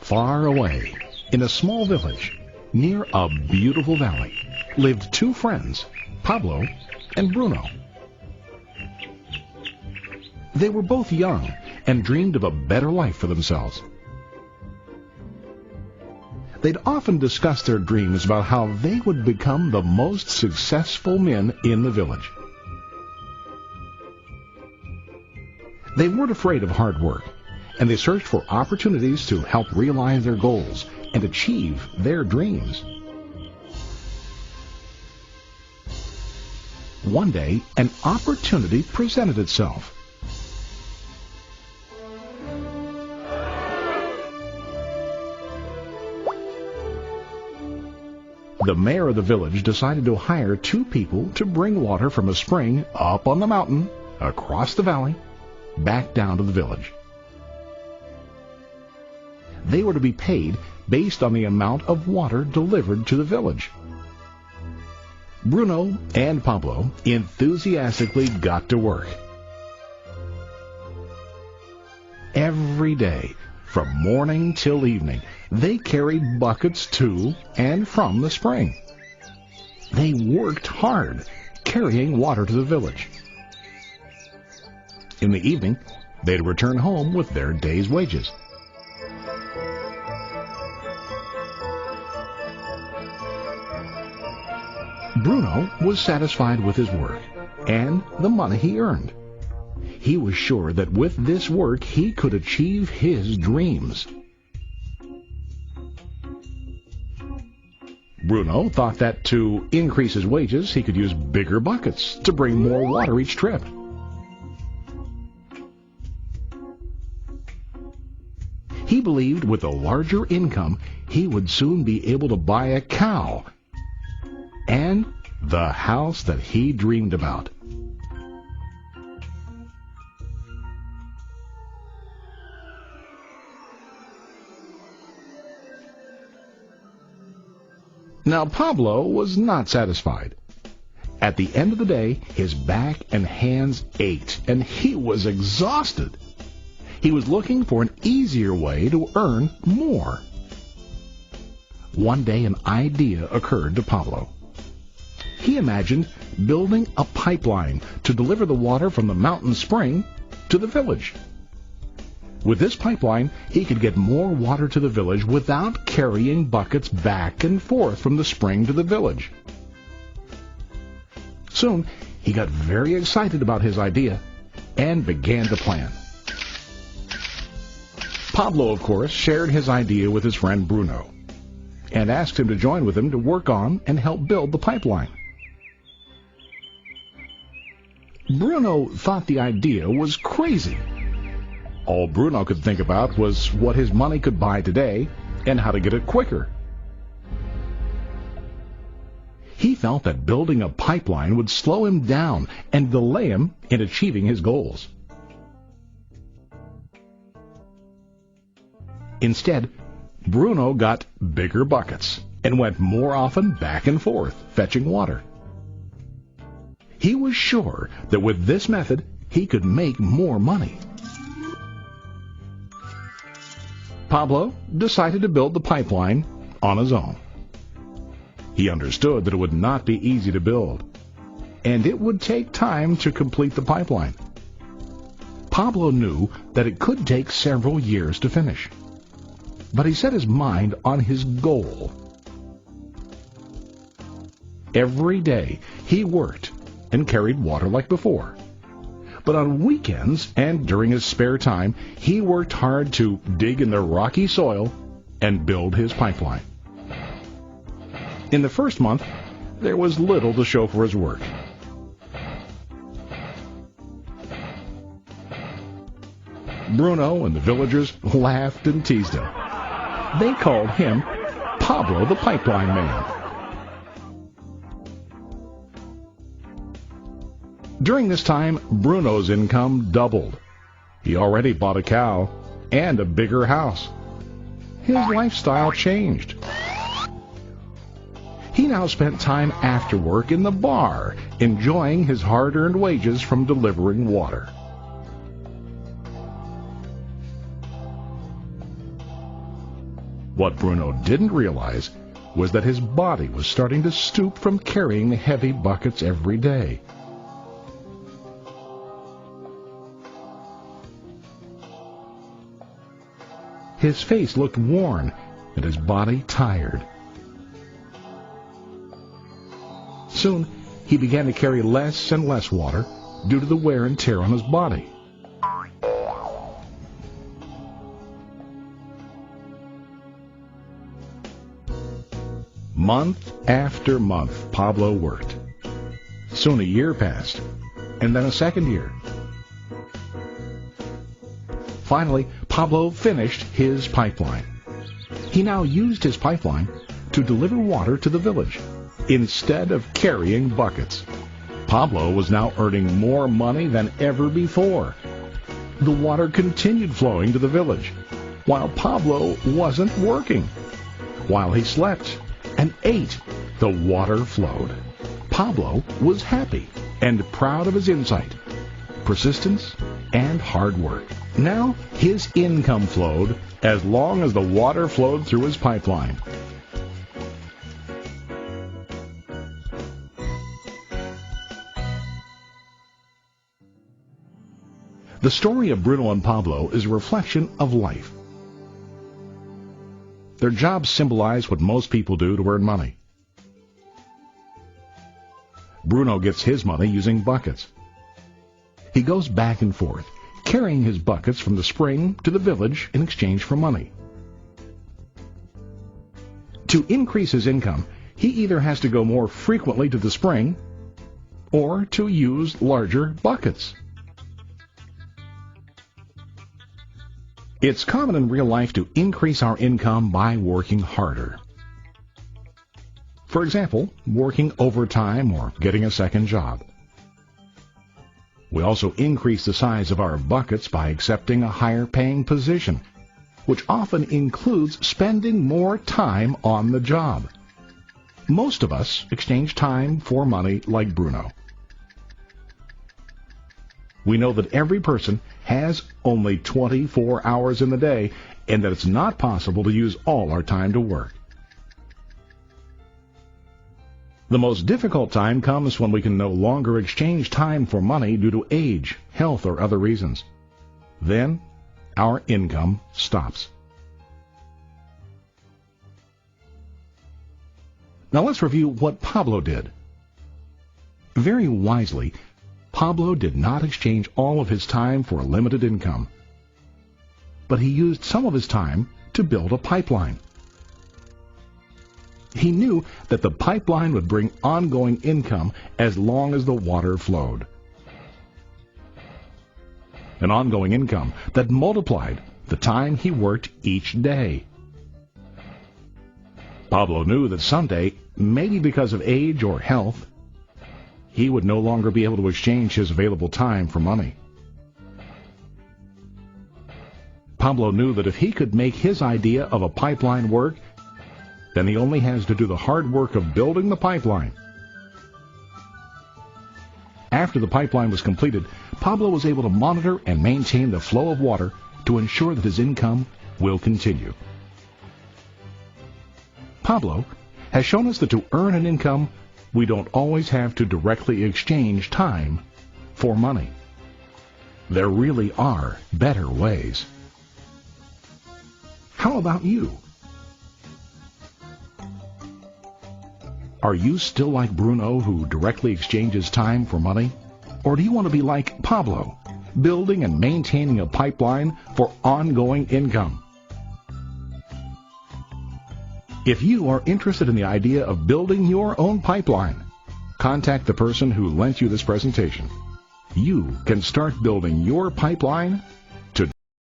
Far away, in a small village, near a beautiful valley, lived two friends, Pablo and Bruno. They were both young and dreamed of a better life for themselves. They'd often discuss their dreams about how they would become the most successful men in the village. They weren't afraid of hard work, and they searched for opportunities to help realize their goals and achieve their dreams. One day, an opportunity presented itself. The mayor of the village decided to hire two people to bring water from a spring up on the mountain, across the valley, back down to the village. They were to be paid based on the amount of water delivered to the village. Bruno and Pablo enthusiastically got to work. Every day, from morning till evening, they carried buckets to and from the spring. They worked hard, carrying water to the village. In the evening, they'd return home with their day's wages. Bruno was satisfied with his work and the money he earned. He was sure that with this work he could achieve his dreams. Bruno thought that to increase his wages, he could use bigger buckets to bring more water each trip. He believed with a larger income, he would soon be able to buy a cow and the house that he dreamed about. Now, Pablo was not satisfied. At the end of the day, his back and hands ached, and he was exhausted. He was looking for an easier way to earn more. One day, an idea occurred to Pablo. He imagined building a pipeline to deliver the water from the mountain spring to the village. With this pipeline, he could get more water to the village without carrying buckets back and forth from the spring to the village. Soon, he got very excited about his idea and began to plan. Pablo, of course, shared his idea with his friend Bruno and asked him to join with him to work on and help build the pipeline. Bruno thought the idea was crazy. All Bruno could think about was what his money could buy today and how to get it quicker. He felt that building a pipeline would slow him down and delay him in achieving his goals. Instead, Bruno got bigger buckets and went more often back and forth fetching water. He was sure that with this method, he could make more money. Pablo decided to build the pipeline on his own. He understood that it would not be easy to build, and it would take time to complete the pipeline. Pablo knew that it could take several years to finish, but he set his mind on his goal. Every day he worked and carried water like before. But on weekends and during his spare time, he worked hard to dig in the rocky soil and build his pipeline. In the first month, there was little to show for his work. Bruno and the villagers laughed and teased him. They called him Pablo the Pipeline Man. During this time, Bruno's income doubled. He already bought a cow and a bigger house. His lifestyle changed. He now spent time after work in the bar, enjoying his hard-earned wages from delivering water. What Bruno didn't realize was that his body was starting to stoop from carrying heavy buckets every day. His face looked worn and his body tired. Soon, he began to carry less and less water due to the wear and tear on his body. Month after month, Pablo worked. Soon a year passed, and then a second year. Finally, Pablo finished his pipeline. He now used his pipeline to deliver water to the village instead of carrying buckets. Pablo was now earning more money than ever before. The water continued flowing to the village, while Pablo wasn't working. While he slept and ate, the water flowed. Pablo was happy and proud of his insight, persistence, and hard work. Now his income flowed as long as the water flowed through his pipeline. The story of Bruno and Pablo is a reflection of life. Their jobs symbolize what most people do to earn money. Bruno gets his money using buckets. He goes back and forth, carrying his buckets from the spring to the village in exchange for money. To increase his income, he either has to go more frequently to the spring or to use larger buckets. It's common in real life to increase our income by working harder. For example, working overtime or getting a second job. We also increase the size of our buckets by accepting a higher paying position, which often includes spending more time on the job. Most of us exchange time for money like Bruno. We know that every person has only 24 hours in the day and that it's not possible to use all our time to work. The most difficult time comes when we can no longer exchange time for money due to age, health, or other reasons. Then our income stops. Now let's review what Pablo did. Very wisely, Pablo did not exchange all of his time for a limited income, but he used some of his time to build a pipeline. He knew that the pipeline would bring ongoing income as long as the water flowed. An ongoing income that multiplied the time he worked each day. Pablo knew that someday, maybe because of age or health, he would no longer be able to exchange his available time for money. Pablo knew that if he could make his idea of a pipeline work, then he only has to do the hard work of building the pipeline. After the pipeline was completed, Pablo was able to monitor and maintain the flow of water to ensure that his income will continue. Pablo has shown us that to earn an income, we don't always have to directly exchange time for money. There really are better ways. How about you? Are you still like Bruno, who directly exchanges time for money? Or do you want to be like Pablo, building and maintaining a pipeline for ongoing income? If you are interested in the idea of building your own pipeline, contact the person who lent you this presentation. You can start building your pipeline